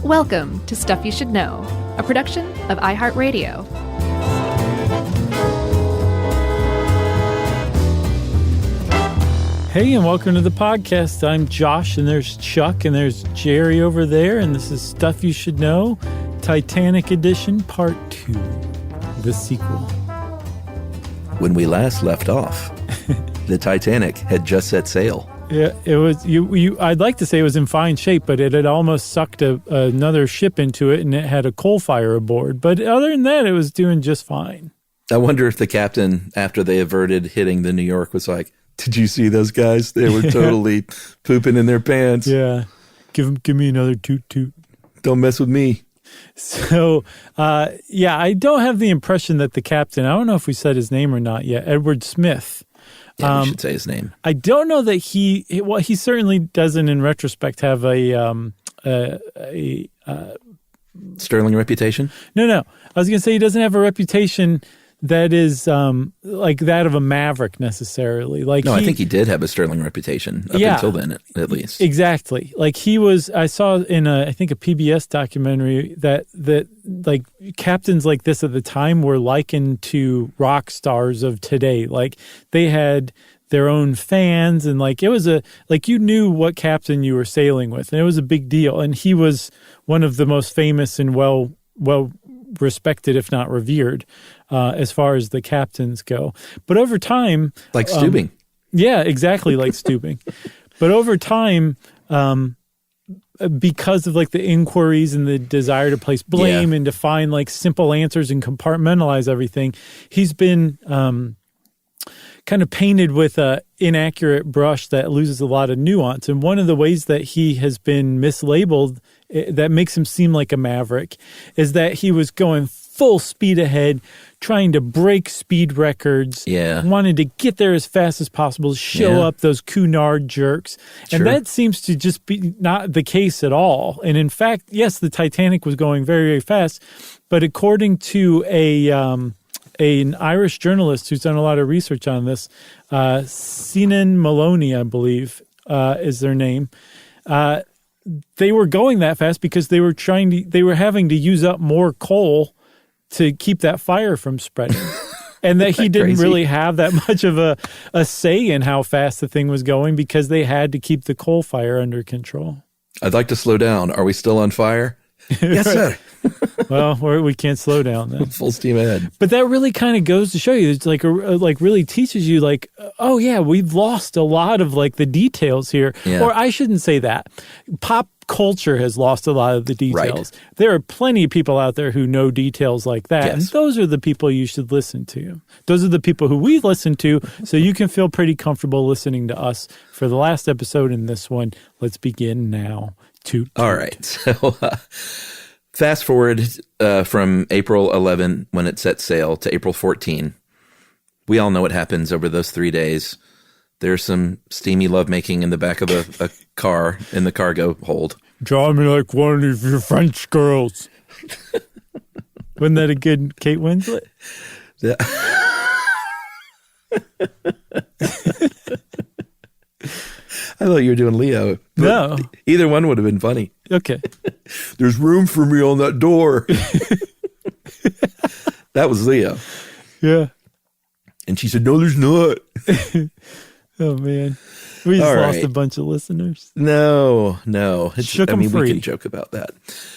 Welcome to Stuff You Should Know, a production of iHeartRadio. Hey, and welcome to the podcast. I'm Josh, and there's Chuck, and there's Jerry over there, and this is Stuff You Should Know, Titanic Edition, Part 2, the sequel. When we last left off, the Titanic had just set sail. Yeah, it was. I'd like to say it was in fine shape, but it had almost sucked another ship into it, and it had a coal fire aboard. But other than that, it was doing just fine. I wonder if the captain, after they averted hitting the New York, was like, "Did you see those guys? They were totally pooping in their pants. Yeah, give me another toot toot. Don't mess with me." So, I don't have the impression that the captain. I don't know if we said his name or not yet. Edward Smith. Yeah, we should say his name. I don't know that he certainly doesn't, in retrospect, have a sterling reputation? No. I was going to say he doesn't have a reputation that is like that of a maverick necessarily. I think he did have a sterling reputation up until then, at least. Exactly. Like he was. I saw in I think a PBS documentary that like captains like this at the time were likened to rock stars of today. Like they had their own fans, and like it was you knew what captain you were sailing with, and it was a big deal. And he was one of the most famous and well respected, if not revered, as far as the captains go. But over time, like Steubing. Yeah, exactly, like Steubing. But over time, because of like the inquiries and the desire to place blame and to find like simple answers and compartmentalize everything, he's been kind of painted with a inaccurate brush that loses a lot of nuance. And one of the ways that he has been mislabeled that makes him seem like a maverick is that he was going full speed ahead, trying to break speed records, wanted to get there as fast as possible, show up those Cunard jerks. Sure. And that seems to just be not the case at all. And in fact, yes, the Titanic was going very, very fast, but according to an Irish journalist who's done a lot of research on this, Sinan Maloney, I believe, is their name. They were going that fast because they were having to use up more coal to keep that fire from spreading. And that he didn't really have that much of a say in how fast the thing was going because they had to keep the coal fire under control. I'd like to slow down. Are we still on fire? Yes, sir. Well, we can't slow down then. Full steam ahead. But that really kind of goes to show you, it's like really teaches you like, oh yeah, we've lost a lot of like the details here. Yeah. Or I shouldn't say that. Pop culture has lost a lot of the details. Right. There are plenty of people out there who know details like that. Yes. And those are the people you should listen to. Those are the people who we listen to, so you can feel pretty comfortable listening to us for the last episode and this one. Let's begin now. Toot. All right. So fast forward from April 11, when it set sail, to April 14. We all know what happens over those 3 days. There's some steamy lovemaking in the back of a car in the cargo hold. Draw me like one of your French girls. Wasn't that a good Kate Winslet? Yeah. I thought you were doing Leo. No. Either one would have been funny. Okay. There's room for me on that door. That was Leo. Yeah. And she said, no, there's not. Oh, man. We just lost a bunch of listeners. No. Shook them free. We can joke about that.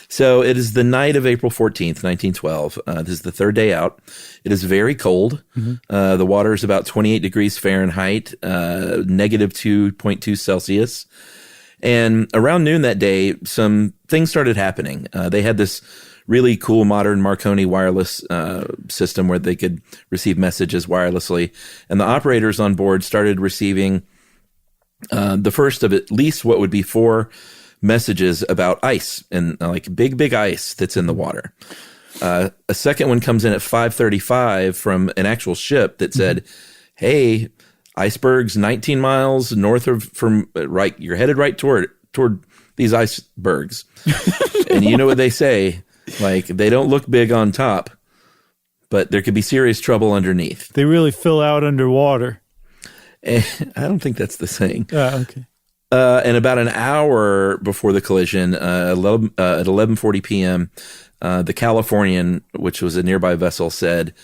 So it is the night of April 14th, 1912. This is the third day out. It is very cold. Mm-hmm. The water is about 28 degrees Fahrenheit, negative 2.2 Celsius. And around noon that day, some things started happening. They had this really cool modern Marconi Wireless system where they could receive messages wirelessly. And the operators on board started receiving the first of at least what would be 4 messages about ice and like big ice that's in the water. A second one comes in at 5:35 from an actual ship that said, hey, Icebergs 19 miles north of you're headed right toward these icebergs. And you know what they say? Like, they don't look big on top, but there could be serious trouble underneath. They really fill out underwater. I don't think that's the saying. Okay. And about an hour before the collision, at 11:40 p.m., the Californian, which was a nearby vessel, said,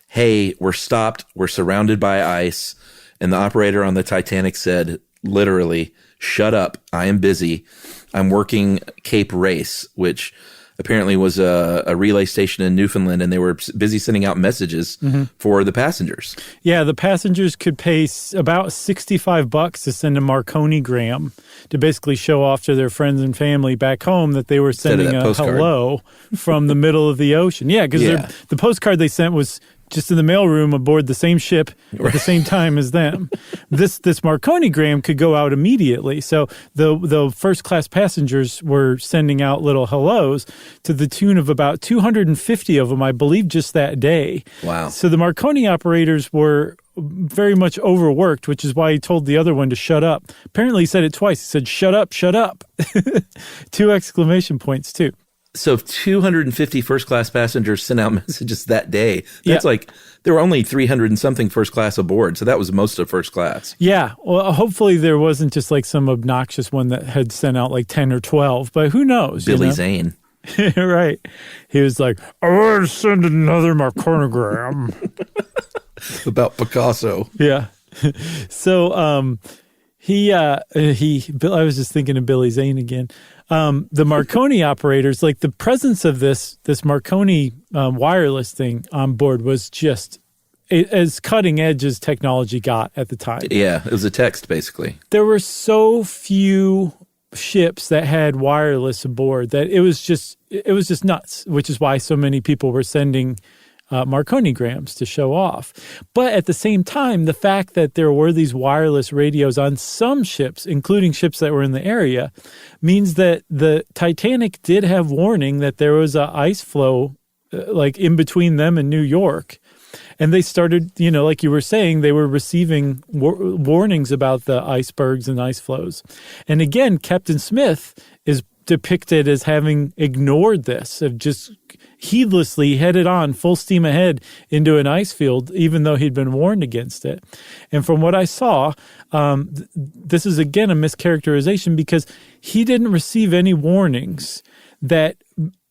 "Hey, we're stopped. We're surrounded by ice." And the operator on the Titanic said, literally, "Shut up. I am busy. I'm working Cape Race," which apparently was a relay station in Newfoundland, and they were busy sending out messages for the passengers. Yeah, the passengers could pay about $65 to send a Marconi gram to basically show off to their friends and family back home that they were sending a postcard. hello from the middle of the ocean. Yeah, because the postcard they sent was just in the mailroom aboard the same ship at the same time as them. This Marconi gram could go out immediately. So the first class passengers were sending out little hellos to the tune of about 250 of them, I believe, just that day. Wow. So the Marconi operators were very much overworked, which is why he told the other one to shut up. Apparently he said it twice. He said, "Shut up, shut up." 2 exclamation points too. So if 250 first-class passengers sent out messages that day, that's like there were only 300 and something first class aboard. So that was most of first class. Yeah. Well, hopefully there wasn't just like some obnoxious one that had sent out like 10 or 12, but who knows? Billy Zane. Right. He was like, "I want to send another Marconigram." About Picasso. Yeah. So I was just thinking of Billy Zane again. The Marconi operators, like the presence of this Marconi wireless thing on board was just as cutting edge as technology got at the time. Yeah, it was a text basically. There were so few ships that had wireless aboard that it was just nuts, which is why so many people were sending Marconi grams to show off. But at the same time, the fact that there were these wireless radios on some ships, including ships that were in the area, means that the Titanic did have warning that there was a ice flow like in between them and New York. And they started, like you were saying, they were receiving warnings about the icebergs and ice flows. And again, Captain Smith is depicted as having ignored this, of just heedlessly headed on full steam ahead into an ice field, even though he'd been warned against it. And from what I saw, this is again a mischaracterization because he didn't receive any warnings that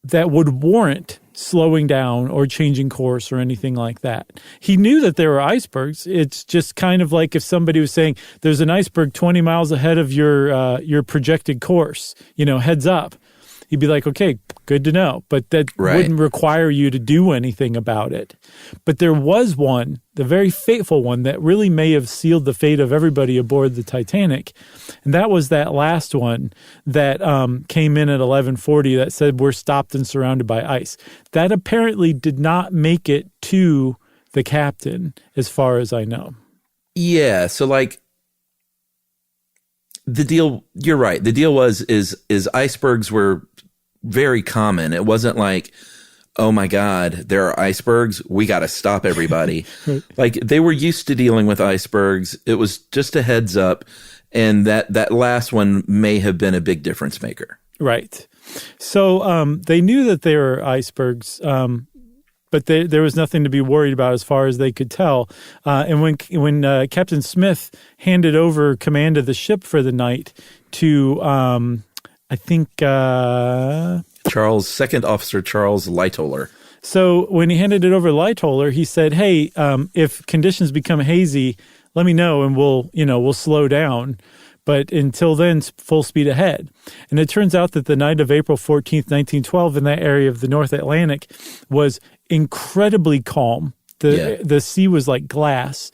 would warrant slowing down or changing course or anything like that. He knew that there were icebergs. It's just kind of like if somebody was saying, "There's an iceberg 20 miles ahead of your projected course, heads up." He'd be like, "Okay, good to know." But that wouldn't require you to do anything about it. But there was one, the very fateful one, that really may have sealed the fate of everybody aboard the Titanic. And that was that last one that came in at 11:40 that said, "We're stopped and surrounded by ice." That apparently did not make it to the captain, as far as I know. Yeah, so like the deal, you're right. The deal is icebergs were very common. It wasn't like, "Oh my God, there are icebergs. We got to stop everybody." Right. Like they were used to dealing with icebergs. It was just a heads up. And that last one may have been a big difference maker. Right. So they knew that they were icebergs, but there was nothing to be worried about as far as they could tell. And when Captain Smith handed over command of the ship for the night to, I think... Second Officer Charles Lightoller. So when he handed it over to Lightoller, he said, "Hey, if conditions become hazy, let me know and we'll slow down. But until then, full speed ahead." And it turns out that the night of April 14th, 1912, in that area of the North Atlantic was incredibly calm. The sea was like glass.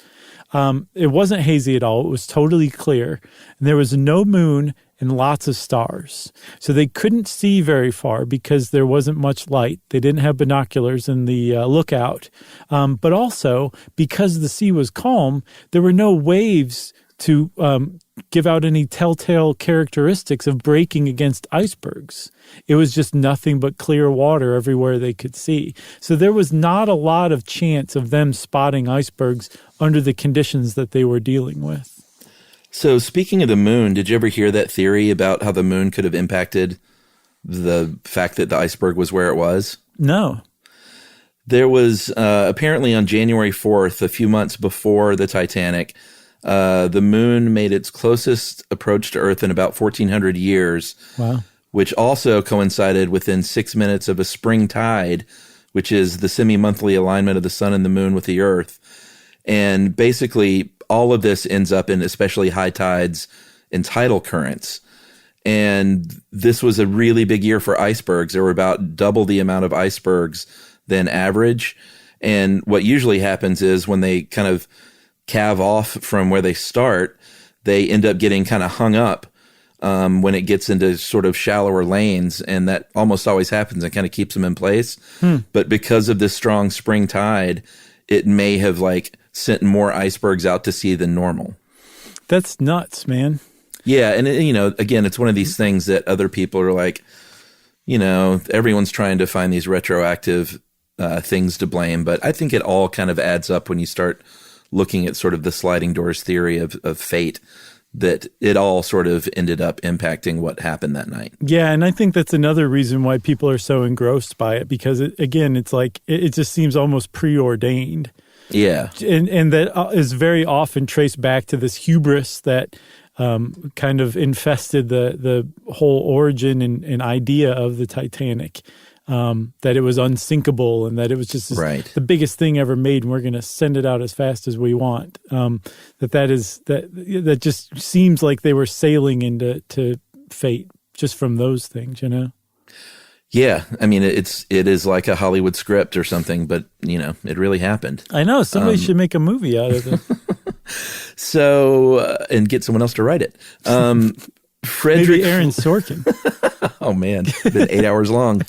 It wasn't hazy at all. It was totally clear. And there was no moon and lots of stars. So they couldn't see very far because there wasn't much light. They didn't have binoculars in the lookout. But also, because the sea was calm, there were no waves to give out any telltale characteristics of breaking against icebergs. It was just nothing but clear water everywhere they could see. So there was not a lot of chance of them spotting icebergs under the conditions that they were dealing with. So speaking of the moon, did you ever hear that theory about how the moon could have impacted the fact that the iceberg was where it was? No. There was apparently on January 4th, a few months before the Titanic, The moon made its closest approach to Earth in about 1,400 years. Wow. Which also coincided within 6 minutes of a spring tide, which is the semi-monthly alignment of the sun and the moon with the Earth. And basically, all of this ends up in especially high tides and tidal currents. And this was a really big year for icebergs. There were about double the amount of icebergs than average. And what usually happens is when they kind of calve off from where they start, they end up getting kind of hung up when it gets into sort of shallower lanes, and that almost always happens and kind of keeps them in place. But because of this strong spring tide, it may have like sent more icebergs out to sea than normal. That's nuts, man. Yeah. And, again, it's one of these things that other people are like, everyone's trying to find these retroactive things to blame. But I think it all kind of adds up when you start looking at sort of the sliding doors theory of fate, that it all sort of ended up impacting what happened that night. Yeah, and I think that's another reason why people are so engrossed by it, because, it's like it just seems almost preordained. Yeah. And that is very often traced back to this hubris that kind of infested the whole origin and idea of the Titanic. That it was unsinkable and that it was just the biggest thing ever made, and we're going to send it out as fast as we want. That just seems like they were sailing into fate just from those things, Yeah, I mean it is like a Hollywood script or something, but it really happened. I know somebody should make a movie out of it. So and get someone else to write it. Maybe Aaron Sorkin. Oh man, it's been 8 hours long.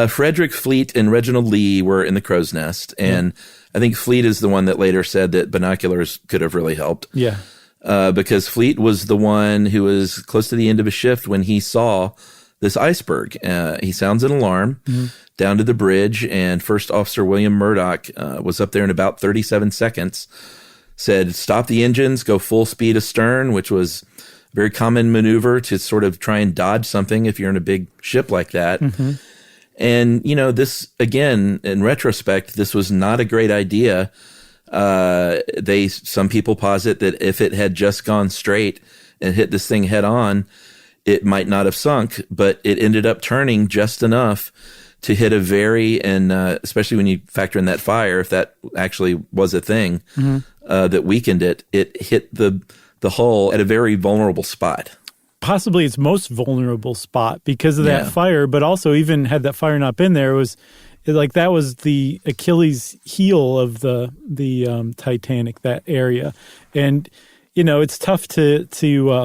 Frederick Fleet and Reginald Lee were in the crow's nest, and I think Fleet is the one that later said that binoculars could have really helped. Yeah. Because Fleet was the one who was close to the end of his shift when he saw this iceberg. He sounds an alarm down to the bridge, and First Officer William Murdoch was up there in about 37 seconds, said, "Stop the engines, go full speed astern," which was a very common maneuver to sort of try and dodge something if you're in a big ship like that. And, this, again, in retrospect, this was not a great idea. Some people posit that if it had just gone straight and hit this thing head on, it might not have sunk, but it ended up turning just enough to hit and especially when you factor in that fire, if that actually was a thing that weakened it, it hit the hull at a very vulnerable spot. Possibly its most vulnerable spot because of that fire, but also even had that fire not been there, that was the Achilles heel of the Titanic, that area. And, it's tough to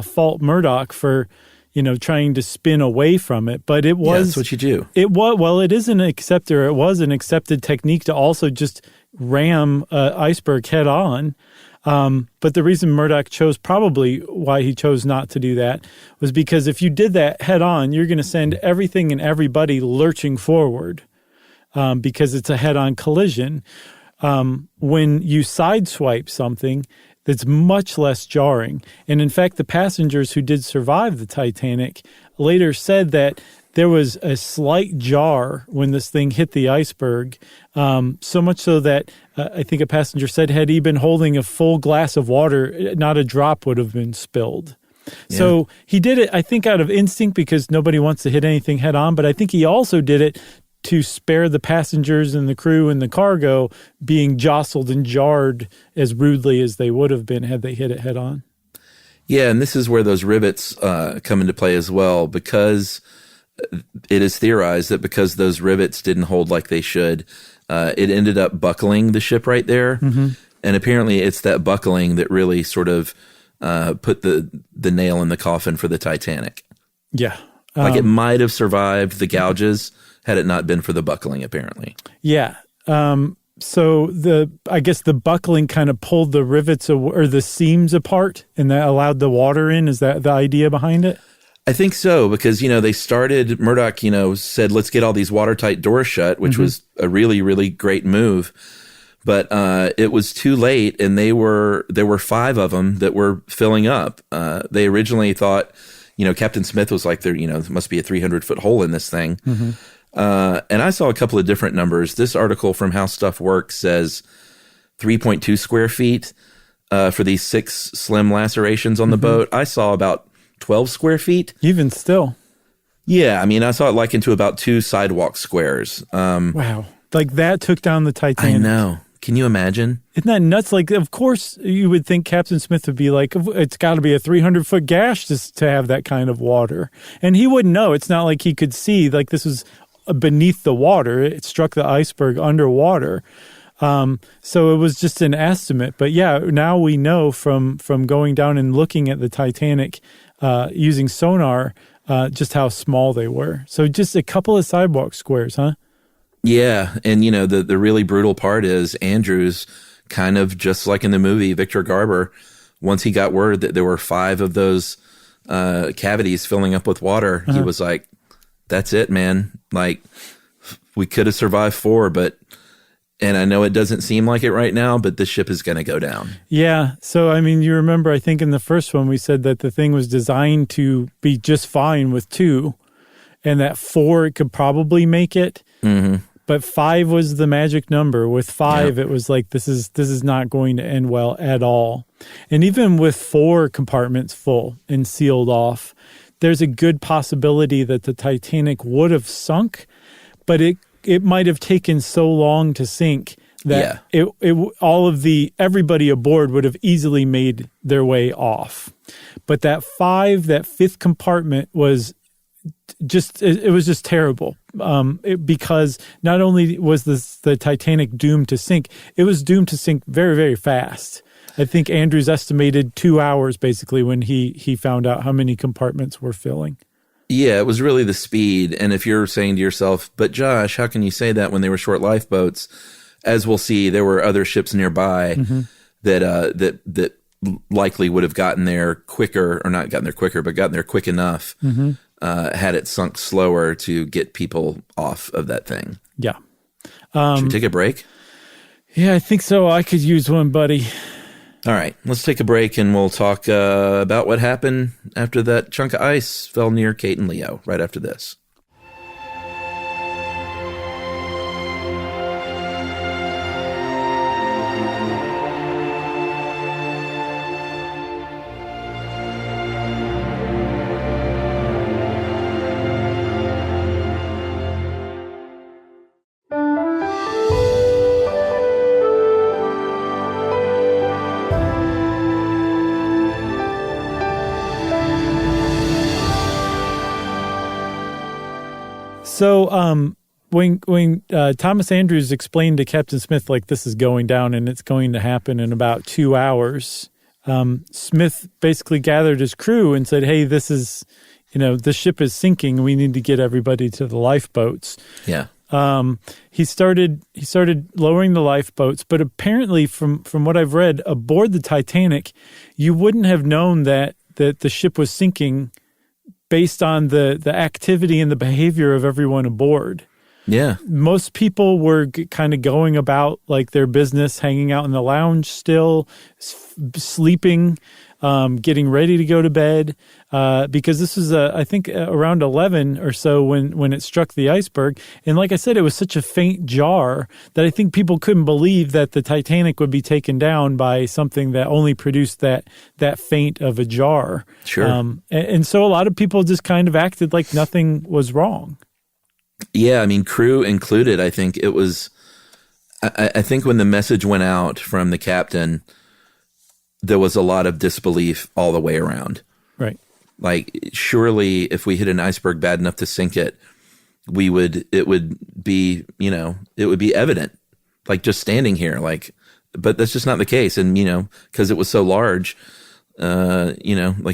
fault Murdoch for, trying to spin away from it, but it was... that's what you do. It was an accepted technique to also just ram iceberg head on. But the reason Murdoch probably why he chose not to do that, was because if you did that head on, you're going to send everything and everybody lurching forward because it's a head-on collision. When you sideswipe something, that's much less jarring. And in fact, the passengers who did survive the Titanic later said that there was a slight jar when this thing hit the iceberg, so much so that I think a passenger said had he been holding a full glass of water, not a drop would have been spilled. Yeah. So he did it, I think, out of instinct because nobody wants to hit anything head on, but I think he also did it to spare the passengers and the crew and the cargo being jostled and jarred as rudely as they would have been had they hit it head on. Yeah, and this is where those rivets come into play as well, because it is theorized that because those rivets didn't hold like they should, it ended up buckling the ship right there. And apparently it's that buckling that really sort of put the nail in the coffin for the Titanic. Yeah. Like it might have survived the gouges had it not been for the buckling, apparently. Yeah. So I guess the buckling kind of pulled the rivets or the seams apart, and that allowed the water in. Is that the idea behind it? I think so, because, they started, Murdoch, said, let's get all these watertight doors shut, which was a really, really great move. But it was too late, and there were 5 of them that were filling up. They originally thought, Captain Smith was like, there must be a 300-foot hole in this thing. And I saw a couple of different numbers. This article from How Stuff Works says 3.2 square feet. for these 6 slim lacerations on the boat. I saw about 12 square feet. Even still. Yeah, I mean, I saw it likened to about 2 sidewalk squares. Wow. Like that took down the Titanic. I know. Can you imagine? Isn't that nuts? Like, of course, you would think Captain Smith would be like, it's got to be a 300-foot gash just to have that kind of water. And he wouldn't know. It's not like he could see. Like, this was beneath the water. It struck the iceberg underwater. So it was just an estimate. But yeah, now we know from going down and looking at the Titanic using sonar just how small they were. So just a couple of sidewalk squares, huh? Yeah, and the really brutal part is Andrews, kind of just like in the movie Victor Garber, once he got word that there were 5 of those cavities filling up with water, he was like, that's it, man. Like, we could have survived 4, and I know it doesn't seem like it right now, but this ship is going to go down. Yeah. So, I mean, you remember, I think in the first one, we said that the thing was designed to be just fine with 2, and that 4 it could probably make it. Mm-hmm. But 5 was the magic number. With 5, It was like, this is not going to end well at all. And even with 4 compartments full and sealed off, there's a good possibility that the Titanic would have sunk, but it might have taken so long to sink that everybody aboard would have easily made their way off. But that 5th compartment was it was just terrible. Because not only was the Titanic doomed to sink, it was doomed to sink very, very fast. I think Andrews estimated 2 hours basically when he found out how many compartments were filling. Yeah, it was really the speed. And if you're saying to yourself, but Josh, how can you say that when they were short lifeboats? As we'll see, there were other ships nearby that likely would have gotten there quicker, or not gotten there quicker, but gotten there quick enough. Mm-hmm. Had it sunk slower to get people off of that thing. Yeah. Should we take a break? Yeah, I think so. I could use one, buddy. All right, let's take a break and we'll talk about what happened after that chunk of ice fell near Kate and Leo right after this. So when Thomas Andrews explained to Captain Smith, like, this is going down and it's going to happen in about 2 hours, Smith basically gathered his crew and said, hey, this ship is sinking. We need to get everybody to the lifeboats. Yeah. He started lowering the lifeboats, but apparently from what I've read, aboard the Titanic, you wouldn't have known that the ship was sinking based on the activity and the behavior of everyone aboard. Yeah. Most people were kind of going about like their business, hanging out in the lounge still, sleeping, getting ready to go to bed, because this was, I think, around 11 or so when it struck the iceberg. And like I said, it was such a faint jar that I think people couldn't believe that the Titanic would be taken down by something that only produced that faint of a jar. Sure. And so a lot of people just kind of acted like nothing was wrong. Yeah, I mean, crew included. I think it was, I think when the message went out from the captain, there was a lot of disbelief all the way around. Right. Like, surely if we hit an iceberg bad enough to sink it, it would be evident, like just standing here, like, but that's just not the case. And, because it was so large, like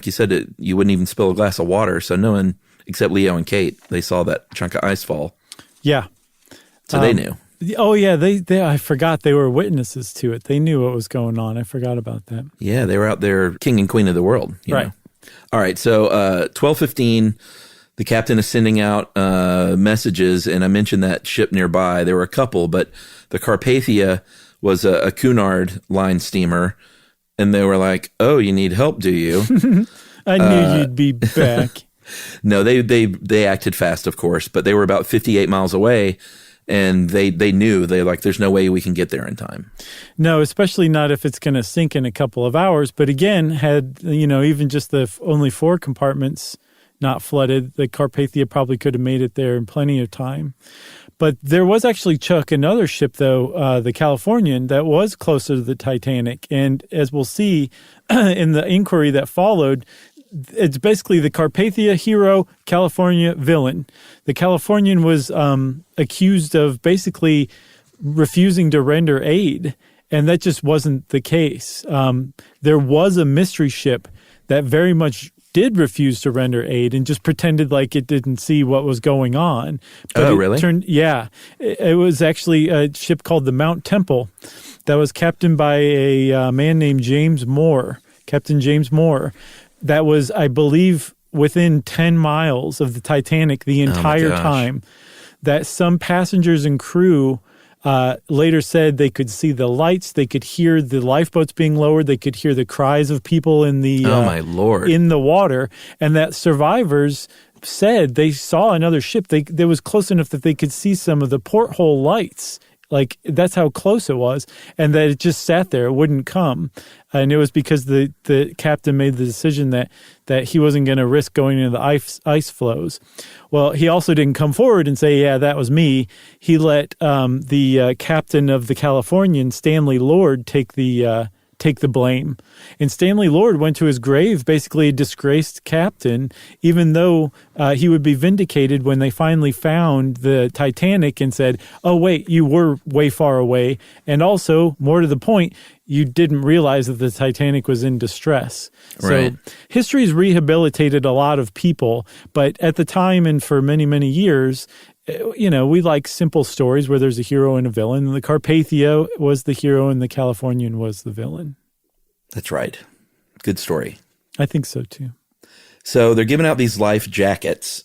you said, you wouldn't even spill a glass of water. So no one except Leo and Kate, they saw that chunk of ice fall. Yeah. So they knew. Oh yeah, they I forgot they were witnesses to it. They knew what was going on. I forgot about that. Yeah, they were out there, king and queen of the world. Right. Know. All right. So 12:15, the captain is sending out messages, and I mentioned that ship nearby. There were a couple, but the Carpathia was a Cunard line steamer, and they were like, "Oh, you need help, do you?" I knew you'd be back. No, they acted fast, of course, but they were about 58 miles away. And they knew, there's no way we can get there in time. No, especially not if it's going to sink in a couple of hours. But again, had, even just the only 4 compartments not flooded, the Carpathia probably could have made it there in plenty of time. But there was actually, Chuck, another ship, though, the Californian, that was closer to the Titanic. And as we'll see in the inquiry that followed, it's basically the Carpathia hero, California villain. The Californian was accused of basically refusing to render aid, and that just wasn't the case. There was a mystery ship that very much did refuse to render aid and just pretended like it didn't see what was going on. But really? It was actually a ship called the Mount Temple that was captained by a man named Captain James Moore. That was, I believe, within 10 miles of the Titanic the entire time. That some passengers and crew later said they could see the lights, they could hear the lifeboats being lowered, they could hear the cries of people in the my Lord, in the water, and that survivors said they saw another ship. They was close enough that they could see some of the porthole lights. Like, that's how close it was, and that it just sat there. It wouldn't come. And it was because the captain made the decision that he wasn't going to risk going into the ice flows. Well, he also didn't come forward and say, yeah, that was me. He let the captain of the Californian, Stanley Lord, take the blame. And Stanley Lord went to his grave, basically a disgraced captain, even though he would be vindicated when they finally found the Titanic and said, oh, wait, you were way far away. And also, more to the point, you didn't realize that the Titanic was in distress. Right. So history's rehabilitated a lot of people, but at the time and for many, many years, we like simple stories where there's a hero and a villain. And the Carpathia was the hero and the Californian was the villain. That's right. Good story. I think so, too. So they're giving out these life jackets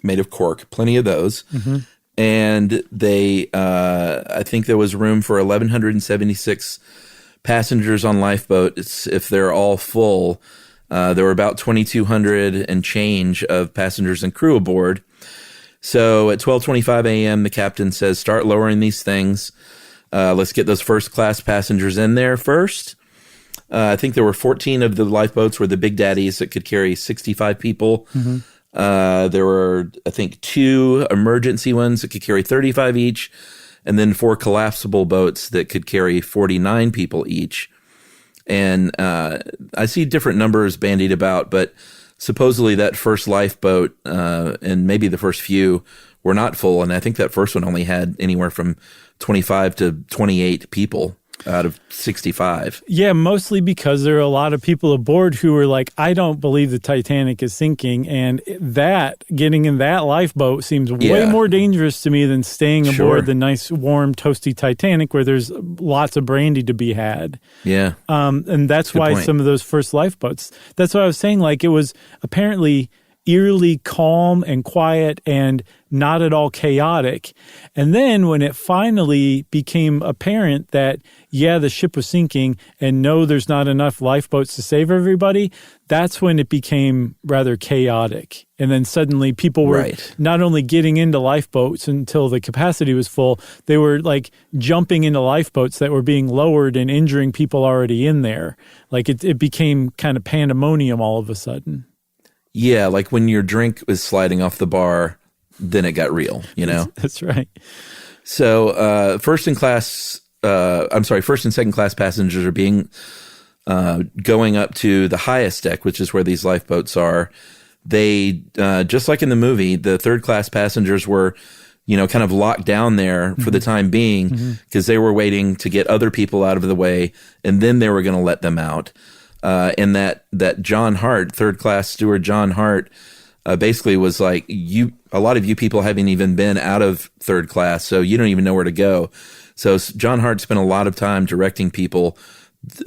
made of cork, plenty of those. Mm-hmm. And they, I think there was room for 1,176 passengers on lifeboats. If they're all full, there were about 2,200 and change of passengers and crew aboard. So at 12:25 a.m., the captain says, start lowering these things. Let's get those first-class passengers in there first. I think there were 14 of the lifeboats were the big daddies that could carry 65 people. Mm-hmm. There were, I think, 2 emergency ones that could carry 35 each, and then 4 collapsible boats that could carry 49 people each. And I see different numbers bandied about, but supposedly that first lifeboat and maybe the first few were not full, and I think that first one only had anywhere from 25 to 28 people out of 65. Yeah, mostly because there are a lot of people aboard who were like, I don't believe the Titanic is sinking, and that getting in that lifeboat seems way more dangerous to me than staying aboard the nice, warm, toasty Titanic where there's lots of brandy to be had. Yeah. And that's why some of those first lifeboats, that's what I was saying, like it was apparently eerily calm and quiet and not at all chaotic. And then when it finally became apparent that, the ship was sinking and no, there's not enough lifeboats to save everybody, that's when it became rather chaotic. And then suddenly people were not only getting into lifeboats until the capacity was full, they were like jumping into lifeboats that were being lowered and injuring people already in there. Like it became kind of pandemonium all of a sudden. Yeah, like when your drink was sliding off the bar, then it got real, That's right. So first and second class passengers are being going up to the highest deck, which is where these lifeboats are. They, just like in the movie, the third class passengers were, kind of locked down there for the time being because they were waiting to get other people out of the way, and then they were going to let them out. And that John Hart, third class steward John Hart, basically was like, a lot of you people haven't even been out of third class, so you don't even know where to go. So John Hart spent a lot of time directing people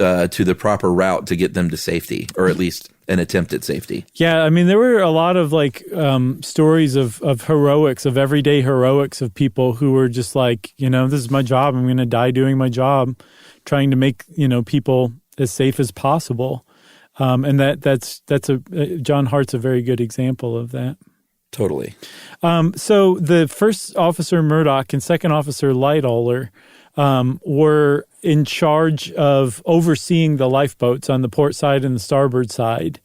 to the proper route to get them to safety, or at least an attempt at safety. Yeah, I mean, there were a lot of stories of heroics, of everyday heroics of people who were just like, this is my job. I'm going to die doing my job, trying to make, people as safe as possible. And that's John Hart's a very good example of that. Totally. So the first officer, Murdoch, and second officer, Lightoller, were in charge of overseeing the lifeboats on the port side and the starboard side.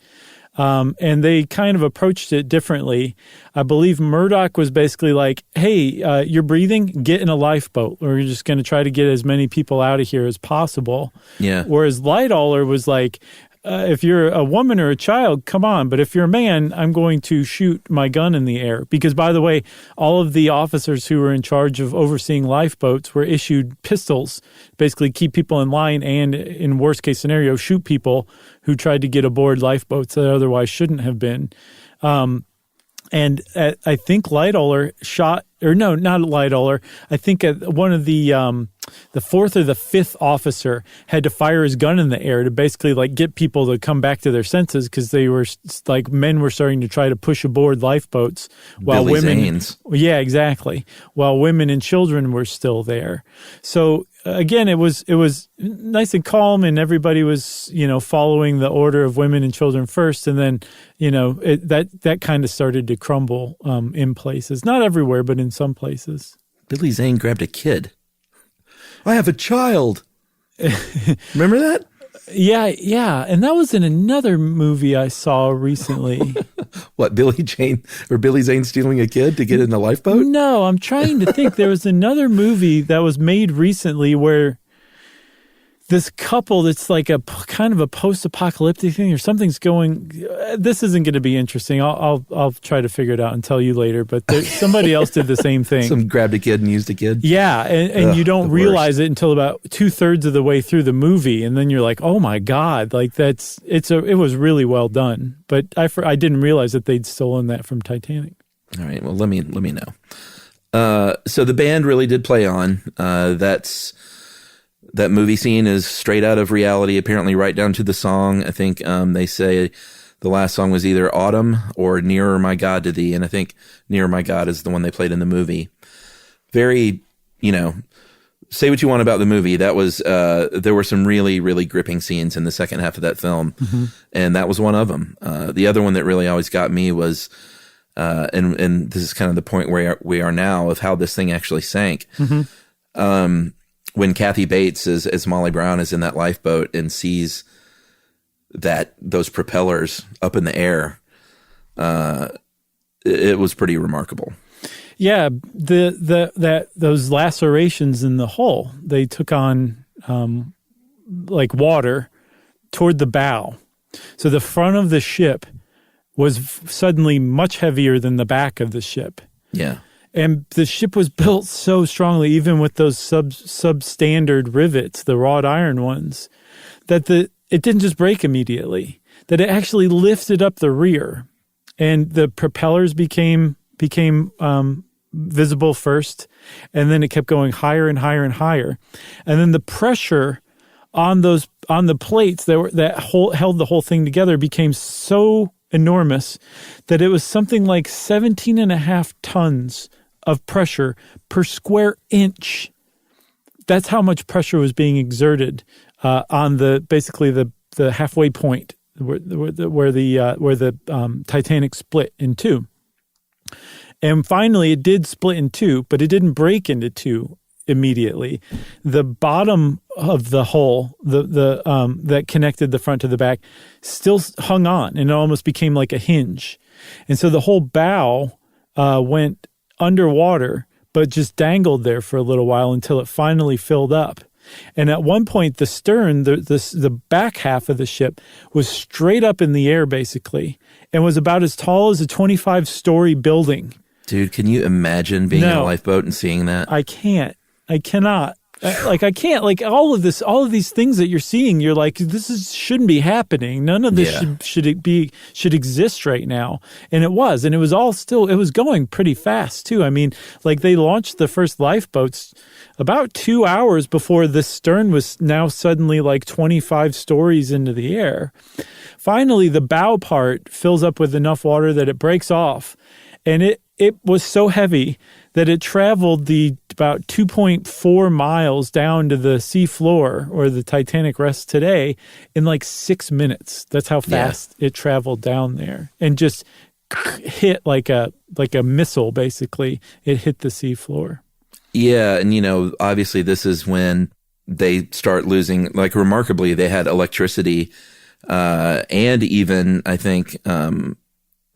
And they kind of approached it differently. I believe Murdoch was basically like, hey, you're breathing, get in a lifeboat. We're just going to try to get as many people out of here as possible. Yeah. Whereas Lightoller was like, if you're a woman or a child, come on. But if you're a man, I'm going to shoot my gun in the air. Because, by the way, all of the officers who were in charge of overseeing lifeboats were issued pistols, basically keep people in line and, in worst case scenario, shoot people who tried to get aboard lifeboats that otherwise shouldn't have been. And I think Lightoller shot, or no, not Lightoller. I think one of the fourth or the fifth officer had to fire his gun in the air to basically like get people to come back to their senses because they were like men were starting to try to push aboard lifeboats while Billy women. Zane's. Yeah, exactly. While women and children were still there. So again, it was nice and calm, and everybody was following the order of women and children first, and then that kind of started to crumble in places, not everywhere, but in some places. Billy Zane grabbed a kid. I have a child. Remember that? Yeah, and that was in another movie I saw recently. What, Billy Zane stealing a kid to get in a lifeboat? No, I'm trying to think. There was another movie that was made recently where this couple that's like a kind of a post-apocalyptic thing or something's going. This isn't going to be interesting. I'll try to figure it out and tell you later. But somebody else did the same thing. Some grabbed a kid and used a kid. Yeah, and you don't realize it until about 2/3 of the way through the movie, and then you're like, oh my god, like it was really well done. But I didn't realize that they'd stolen that from Titanic. All right, well let me know. So the band really did play on. That movie scene is straight out of reality, apparently right down to the song. I think they say the last song was either Autumn or Nearer My God to Thee, and I think Nearer My God is the one they played in the movie. Very, say what you want about the movie. That was there were some really, really gripping scenes in the second half of that film, and that was one of them. The other one that really always got me was, and this is kind of the point where we are now of how this thing actually sank. When Kathy Bates, as Molly Brown, is in that lifeboat and sees those propellers up in the air, it was pretty remarkable. Yeah, those lacerations in the hull, they took on like water toward the bow. So the front of the ship was suddenly much heavier than the back of the ship. Yeah. And the ship was built so strongly, even with those substandard rivets, the wrought iron ones, that it didn't just break immediately, that it actually lifted up the rear. And the propellers became visible first, and then it kept going higher and higher and higher. And then the pressure on the plates that held the whole thing together became so enormous that it was something like 17.5 tons of pressure per square inch. That's how much pressure was being exerted on basically the halfway point where the Titanic split in two. And finally, it did split in two, but it didn't break into two immediately. The bottom of the hull, that connected the front to the back, still hung on, and it almost became like a hinge. And so the whole bow went underwater, but just dangled there for a little while until it finally filled up. And at one point, the stern, the back half of the ship, was straight up in the air, basically, and was about as tall as a 25-story building. Dude, can you imagine being in a lifeboat and seeing that? I can't. I cannot. I can't. Like all of these things that you're seeing, you're like, shouldn't be happening. None of this should exist right now. And it was. And it was it was going pretty fast too. I mean, like they launched the first lifeboats about 2 hours before the stern was now suddenly like 25 stories into the air. Finally, the bow part fills up with enough water that it breaks off. And it was so heavy that it traveled about 2.4 miles down to the sea floor, or the Titanic rests today, in like 6 minutes. That's how fast it traveled down there, and just hit like a like a missile, basically. It hit the seafloor. Yeah, and obviously this is when they start losing, like remarkably, they had electricity and even, I think,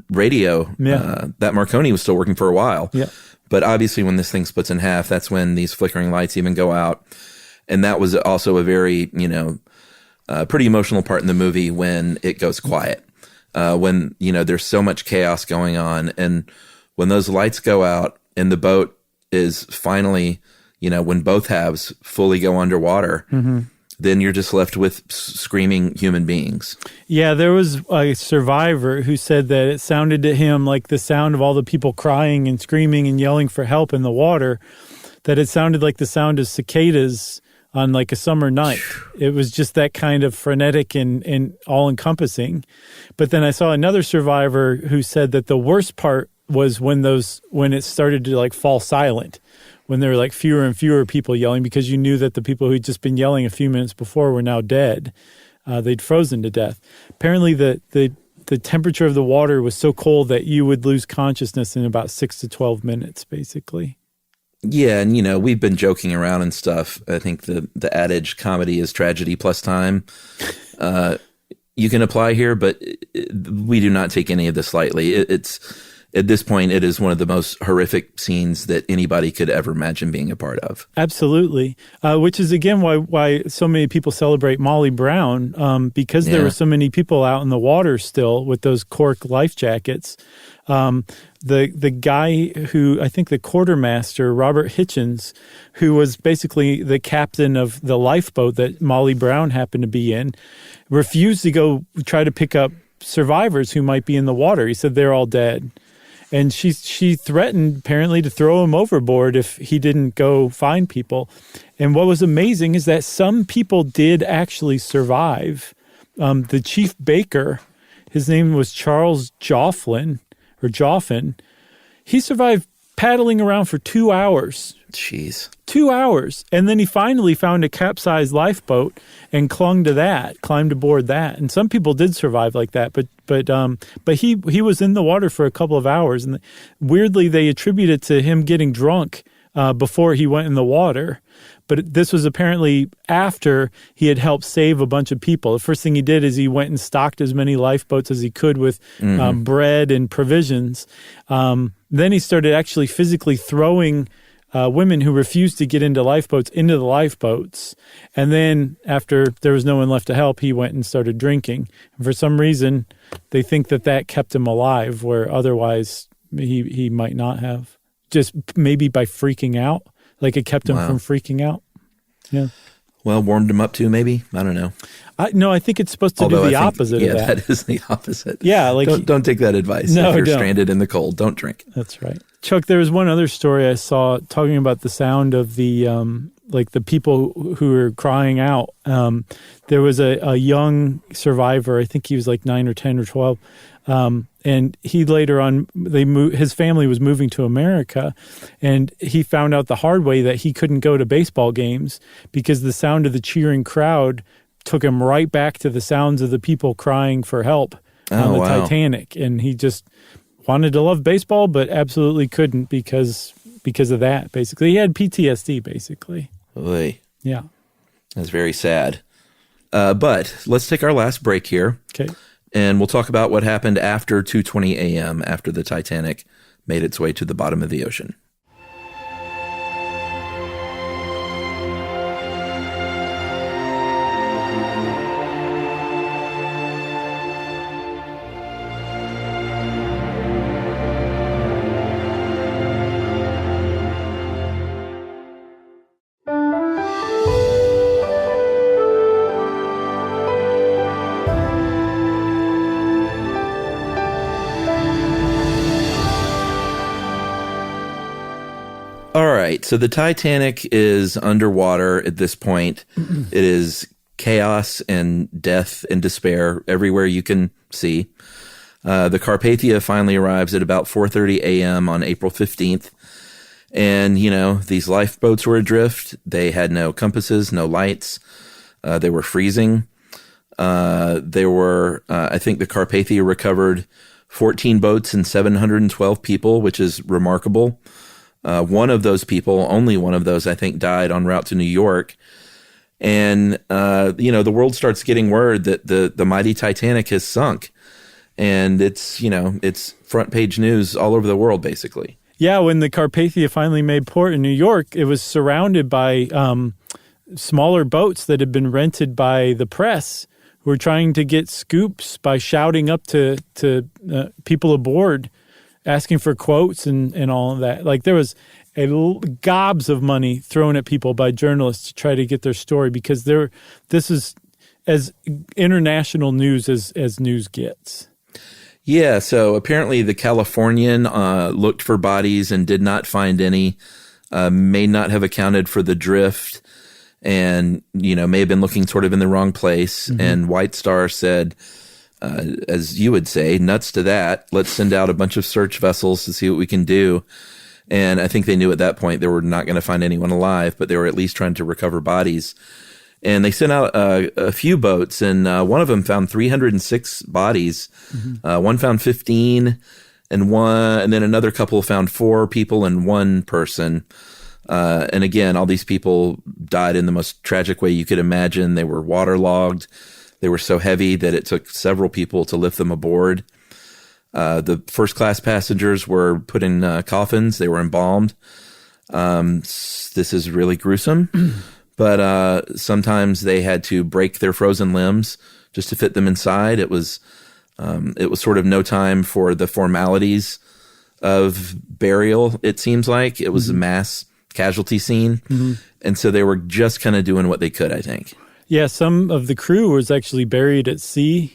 radio. Yeah. That Marconi was still working for a while. Yeah. But obviously when this thing splits in half, that's when these flickering lights even go out. And that was also a very, pretty emotional part in the movie when it goes quiet. When, there's so much chaos going on. And when those lights go out and the boat is finally, when both halves fully go underwater, then you're just left with screaming human beings. Yeah, there was a survivor who said that it sounded to him like the sound of all the people crying and screaming and yelling for help in the water, that it sounded like the sound of cicadas on like a summer night. It was just that kind of frenetic and all-encompassing. But then I saw another survivor who said that the worst part was when it started to like fall silent, when there were like fewer and fewer people yelling, because you knew that the people who'd just been yelling a few minutes before were now dead. They'd frozen to death. Apparently the temperature of the water was so cold that you would lose consciousness in about 6 to 12 minutes, basically. Yeah, and we've been joking around and stuff. I think the adage comedy is tragedy plus time. You can apply here, but we do not take any of this lightly. It's at this point, it is one of the most horrific scenes that anybody could ever imagine being a part of. Absolutely. Which is, again, why so many people celebrate Molly Brown, because there were so many people out in the water still with those cork life jackets. The guy who, I think the quartermaster, Robert Hitchens, who was basically the captain of the lifeboat that Molly Brown happened to be in, refused to go try to pick up survivors who might be in the water. He said they're all dead. And she threatened, apparently, to throw him overboard if he didn't go find people. And what was amazing is that some people did actually survive. The chief baker, his name was Charles Joffin. He survived paddling around for 2 hours. Jeez. 2 hours. And then he finally found a capsized lifeboat and climbed aboard that. And some people did survive like that, but he was in the water for a couple of hours. And weirdly, they attribute it to him getting drunk before he went in the water. But this was apparently after he had helped save a bunch of people. The first thing he did is he went and stocked as many lifeboats as he could with bread and provisions. Then he started actually physically throwing women who refused to get into the lifeboats. And then after there was no one left to help, he went and started drinking. And for some reason, they think that kept him alive, where otherwise he might not have. Just maybe by freaking out. Like it kept him from freaking out. Yeah. Well, warmed him up too, maybe? I don't know. No, I think it's supposed to do the opposite of that. Yeah, that is the opposite. Yeah. Don't take that advice. No, if you're don't. stranded in the cold, don't drink. That's right. Chuck, there was one other story I saw talking about the sound of the the people who were crying out. There was a young survivor. I think he was like 9 or 10 or 12. And he later on, his family was moving to America, and he found out the hard way that he couldn't go to baseball games because the sound of the cheering crowd took him right back to the sounds of the people crying for help on the Titanic. And he just wanted to love baseball, but absolutely couldn't because of that, basically. He had PTSD, basically. Oy. Yeah. That's very sad. But let's take our last break here. Okay. And we'll talk about what happened after 2:20 a.m., after the Titanic made its way to the bottom of the ocean. So the Titanic is underwater at this point. It is chaos and death and despair everywhere you can see. The Carpathia finally arrives at about 4:30 a.m. on April 15th. And, these lifeboats were adrift. They had no compasses, no lights. They were freezing. I think the Carpathia recovered 14 boats and 712 people, which is remarkable. One of those people, only one of those, I think, died en route to New York. And, the world starts getting word that the mighty Titanic has sunk. And it's front page news all over the world, basically. Yeah, when the Carpathia finally made port in New York, it was surrounded by smaller boats that had been rented by the press, who were trying to get scoops by shouting up to people aboard, asking for quotes and all of that. Like, there was gobs of money thrown at people by journalists to try to get their story, because this is as international news as news gets. Yeah, so apparently the Californian looked for bodies and did not find any, may not have accounted for the drift, and, may have been looking sort of in the wrong place. Mm-hmm. And White Star said, as you would say, nuts to that. Let's send out a bunch of search vessels to see what we can do. And I think they knew at that point they were not going to find anyone alive, but they were at least trying to recover bodies. And they sent out a few boats, and one of them found 306 bodies. Mm-hmm. One found 15, and then another couple found 4 people and 1 person. And again, all these people died in the most tragic way you could imagine. They were waterlogged. They were so heavy that it took several people to lift them aboard. The first-class passengers were put in coffins. They were embalmed. This is really gruesome. But sometimes they had to break their frozen limbs just to fit them inside. It was sort of no time for the formalities of burial, it seems like. It was a mass casualty scene. Mm-hmm. And so they were just kind of doing what they could, I think. Yeah, some of the crew was actually buried at sea.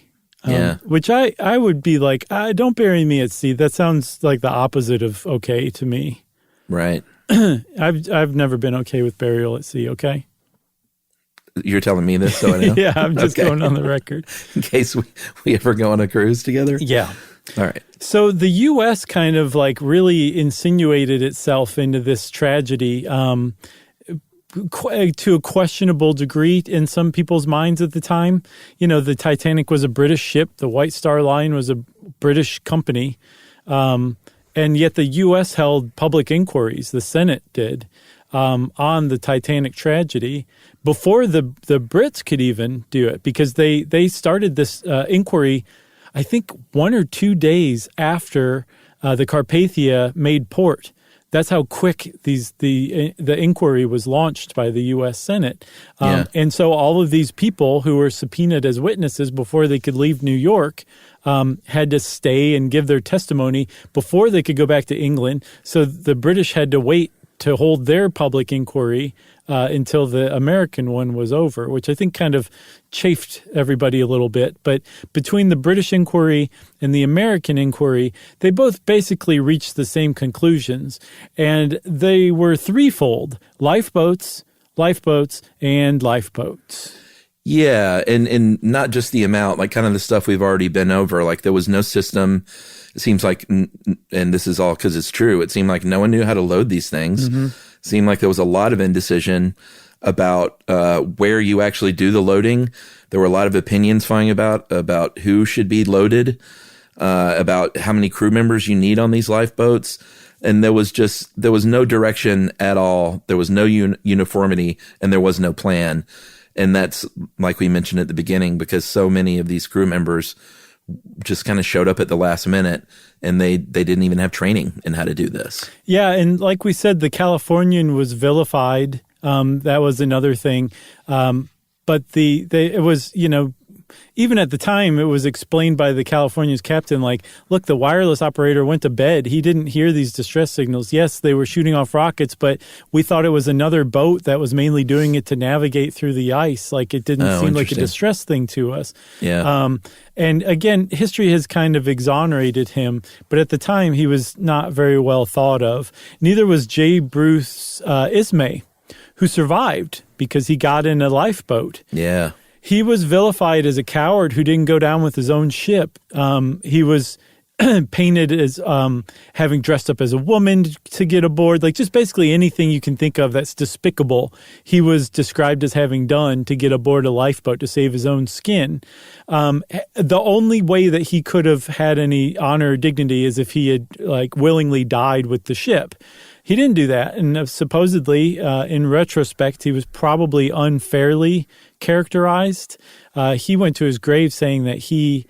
Which I would be like, don't bury me at sea. That sounds like the opposite of okay to me. Right. I've never been okay with burial at sea, okay? You're telling me this, so I know? Yeah, I'm just going on the record. In case we ever go on a cruise together? Yeah. All right. So the U.S. kind of like really insinuated itself into this tragedy to a questionable degree in some people's minds at the time. The Titanic was a British ship. The White Star Line was a British company. And yet the U.S. held public inquiries, the Senate did, on the Titanic tragedy before the Brits could even do it, because they started this inquiry, I think 1 or 2 days after the Carpathia made port. That's how quick the inquiry was launched by the U.S. Senate. And so all of these people who were subpoenaed as witnesses before they could leave New York had to stay and give their testimony before they could go back to England. So the British had to wait to hold their public inquiry until the American one was over, which I think kind of chafed everybody a little bit. But between the British inquiry and the American inquiry, they both basically reached the same conclusions. And they were threefold: lifeboats, and lifeboats. Yeah, and not just the amount, like kind of the stuff we've already been over. Like there was no system. It seems like, and this is all because it's true, it seemed like no one knew how to load these things. Mm-hmm. It seemed like there was a lot of indecision about where you actually do the loading. There were a lot of opinions flying about who should be loaded, about how many crew members you need on these lifeboats. And there was no direction at all. There was no uniformity, and there was no plan. And that's, like we mentioned at the beginning, because so many of these crew members just kind of showed up at the last minute, and they didn't even have training in how to do this. Yeah, and like we said, the Californian was vilified. That was another thing. But it was, even at the time, it was explained by the Californian's captain, like, look, the wireless operator went to bed. He didn't hear these distress signals. Yes, they were shooting off rockets, but we thought it was another boat that was mainly doing it to navigate through the ice. Like, it didn't seem like a distress thing to us. Yeah. And again, history has kind of exonerated him, but at the time, he was not very well thought of. Neither was J. Bruce Ismay, who survived because he got in a lifeboat. Yeah. He was vilified as a coward who didn't go down with his own ship. He was painted as having dressed up as a woman to get aboard, like just basically anything you can think of that's despicable, he was described as having done to get aboard a lifeboat to save his own skin. The only way that he could have had any honor or dignity is if he had like willingly died with the ship. He didn't do that, and supposedly, in retrospect, he was probably unfairly characterized. He went to his grave saying that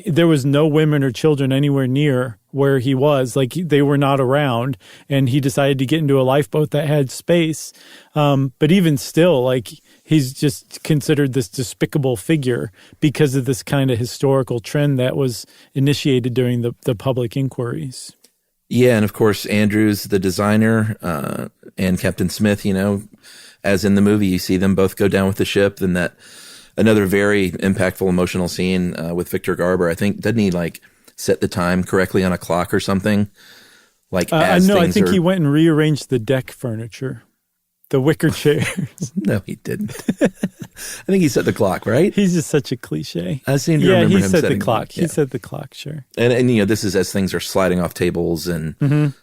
there was no women or children anywhere near where he was, like they were not around, and he decided to get into a lifeboat that had space. But even still, like he's just considered this despicable figure because of this kind of historical trend that was initiated during the public inquiries. Yeah, and of course, Andrews, the designer, and Captain Smith, as in the movie, you see them both go down with the ship. Then that another very impactful emotional scene with Victor Garber. I think, doesn't he like set the time correctly on a clock or something? Like, no, I think he went and rearranged the deck furniture, the wicker chairs. No, he didn't. I think he set the clock, right? He's just such a cliche. I seem to remember him setting the clock. Yeah. He set the clock, sure. And this is as things are sliding off tables, and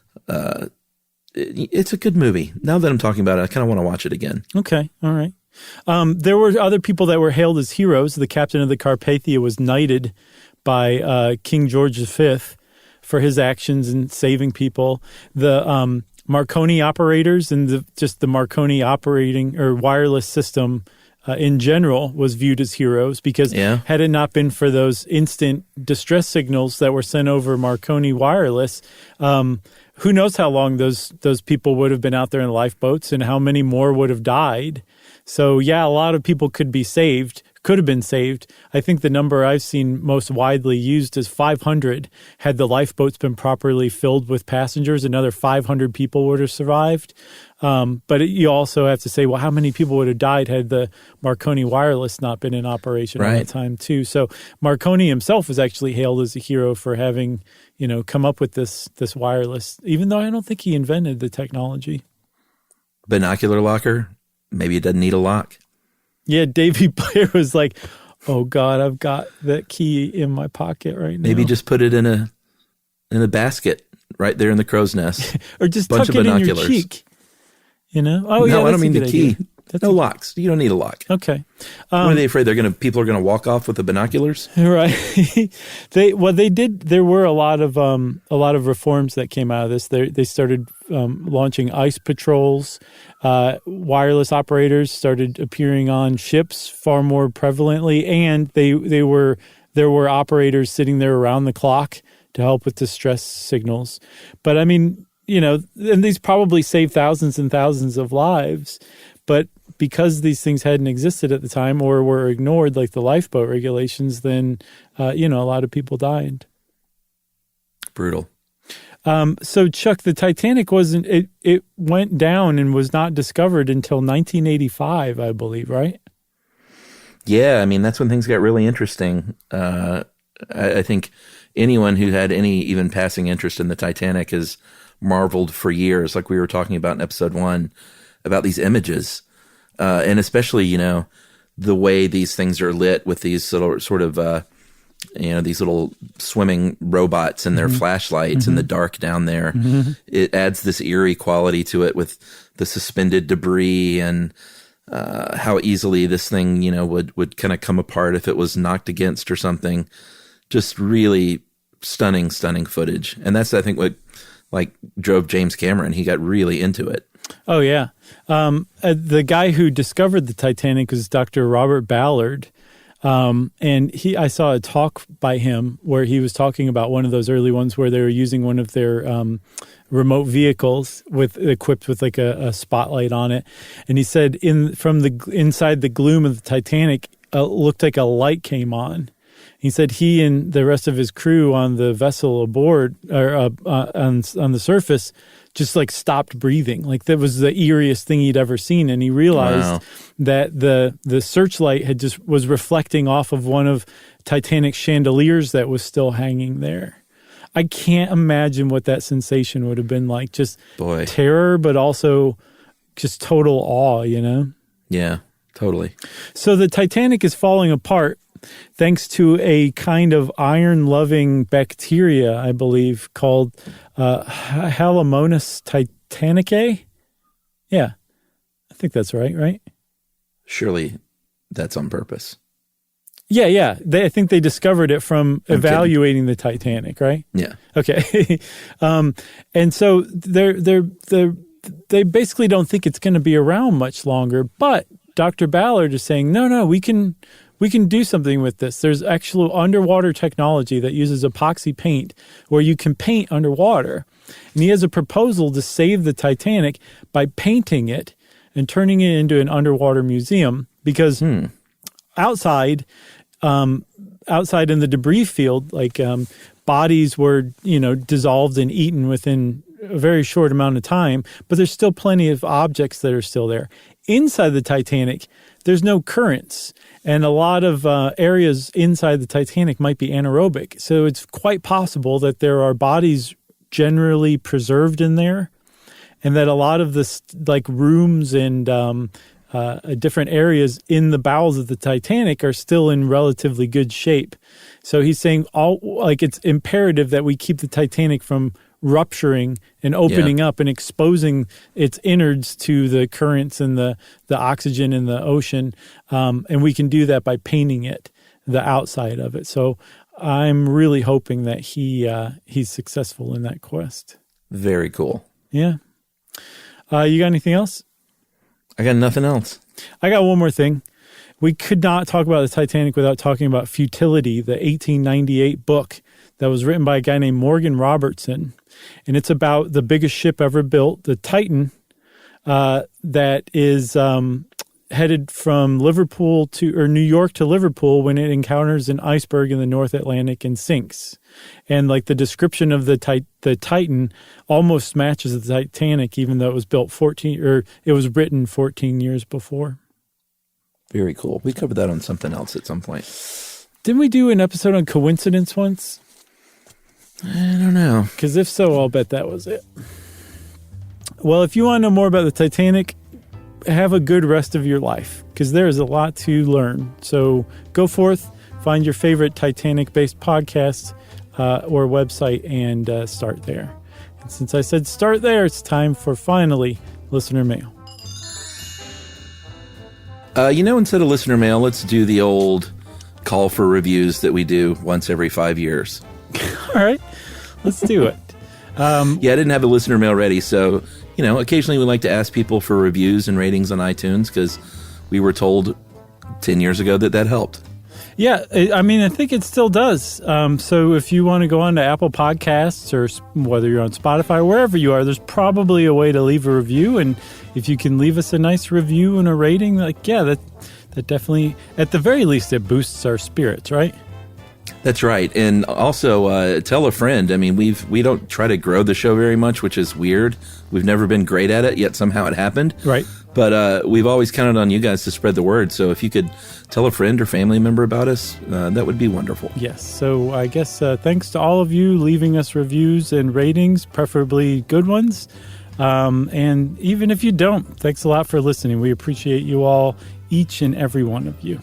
it's a good movie. Now that I'm talking about it, I kind of want to watch it again. Okay, all right. There were other people that were hailed as heroes. The captain of the Carpathia was knighted by King George V for his actions in saving people. The Marconi operators and the Marconi operating or wireless system in general was viewed as heroes because had it not been for those instant distress signals that were sent over Marconi Wireless, who knows how long those people would have been out there in lifeboats and how many more would have died. So, yeah, a lot of people could have been saved. I think the number I've seen most widely used is 500. Had the lifeboats been properly filled with passengers, another 500 people would have survived. But you also have to say, well, how many people would have died had the Marconi Wireless not been in operation at the time, too? So Marconi himself was actually hailed as a hero for having, come up with this wireless, even though I don't think he invented the technology. Binocular locker? Maybe it doesn't need a lock. Yeah, Davy Blair was like, oh, God, I've got that key in my pocket right now. Maybe just put it in a basket right there in the crow's nest. Or just tuck it in your cheek. Oh, no, yeah, I don't mean the key. That's no locks. You don't need a lock. Okay. What are they afraid people are going to walk off with the binoculars? Right. They did. There were a lot of reforms that came out of this. They started launching ice patrols. Wireless operators started appearing on ships far more prevalently, and there were operators sitting there around the clock to help with distress signals. But I mean, and these probably saved thousands and thousands of lives, but because these things hadn't existed at the time or were ignored, like the lifeboat regulations, then, a lot of people died. Brutal. So, Chuck, the Titanic it went down and was not discovered until 1985, I believe, right? Yeah, I mean, that's when things got really interesting. I think anyone who had any even passing interest in the Titanic has marveled for years, like we were talking about in episode 1, about these images. And especially, the way these things are lit with these little sort of, these little swimming robots and their flashlights in the dark down there. It adds this eerie quality to it with the suspended debris and how easily this thing, would kind of come apart if it was knocked against or something. Just really stunning footage. And that's, I think, what drove James Cameron. He got really into it. Oh, yeah. The guy who discovered the Titanic was Dr. Robert Ballard. And I saw a talk by him where he was talking about one of those early ones where they were using one of their remote vehicles equipped with like a spotlight on it. And he said from inside the gloom of the Titanic, looked like a light came on. He said he and the rest of his crew on the vessel aboard or on the surface just like stopped breathing. Like that was the eeriest thing he'd ever seen. And he realized that the searchlight was reflecting off of one of Titanic's chandeliers that was still hanging there. I can't imagine what that sensation would have been like. Just terror, but also just total awe, Yeah, totally. So the Titanic is falling apart. thanks to a kind of iron-loving bacteria, I believe, called Halomonas titanicae. Yeah, I think that's right? Surely that's on purpose. Yeah. I think they discovered it from evaluating the Titanic, right? Yeah. Okay. And so they basically don't think it's going to be around much longer. But Dr. Ballard is saying, no, we can do something with this. There's actual underwater technology that uses epoxy paint where you can paint underwater. And he has a proposal to save the Titanic by painting it and turning it into an underwater museum because outside in the debris field, like bodies were, dissolved and eaten within a very short amount of time, but there's still plenty of objects that are still there. Inside the Titanic, there's no currents, and a lot of areas inside the Titanic might be anaerobic. So it's quite possible that there are bodies generally preserved in there, and that a lot of this, like rooms and different areas in the bowels of the Titanic are still in relatively good shape. So he's saying it's imperative that we keep the Titanic from rupturing and opening up and exposing its innards to the currents and the oxygen in the ocean. And we can do that by painting it, the outside of it. So I'm really hoping that he's successful in that quest. Very cool. Yeah. You got anything else? I got nothing else. I got one more thing. We could not talk about the Titanic without talking about Futility, the 1898 book that was written by a guy named Morgan Robertson. And it's about the biggest ship ever built, the Titan, that is headed from New York to Liverpool when it encounters an iceberg in the North Atlantic and sinks. And like the description of the Titan almost matches the Titanic, even though it was built it was written 14 years before. Very cool. We covered that on something else at some point. Didn't we do an episode on coincidence once? I don't know. Because if so, I'll bet that was it. Well, if you want to know more about the Titanic, have a good rest of your life, because there is a lot to learn. So go forth, find your favorite Titanic-based podcast or website, and start there. And since I said start there, it's time for finally listener mail. Instead of listener mail, let's do the old call for reviews that we do once every 5 years. All right, let's do it. I didn't have a listener mail ready, so occasionally we like to ask people for reviews and ratings on iTunes because we were told 10 years ago that helped. Yeah, I think it still does. So if you want to go on to Apple Podcasts or whether you're on Spotify, wherever you are, there's probably a way to leave a review. And if you can leave us a nice review and a rating, that definitely, at the very least, it boosts our spirits, right? That's right. And also tell a friend. I mean, we don't try to grow the show very much, which is weird. We've never been great at it, yet somehow it happened. Right. But we've always counted on you guys to spread the word. So if you could tell a friend or family member about us, that would be wonderful. Yes. So I guess thanks to all of you leaving us reviews and ratings, preferably good ones. And even if you don't, thanks a lot for listening. We appreciate you all, each and every one of you.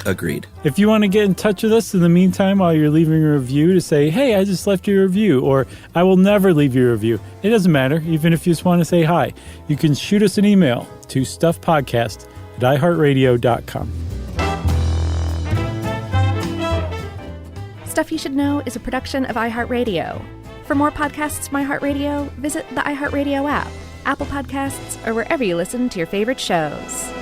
Agreed. If you want to get in touch with us in the meantime while you're leaving a review to say, hey, I just left you a review, or I will never leave you a review. It doesn't matter. Even if you just want to say hi, you can shoot us an email to stuffpodcast@iheartradio.com. Stuff You Should Know is a production of iHeartRadio. For more podcasts from iHeartRadio, visit the iHeartRadio app, Apple Podcasts, or wherever you listen to your favorite shows.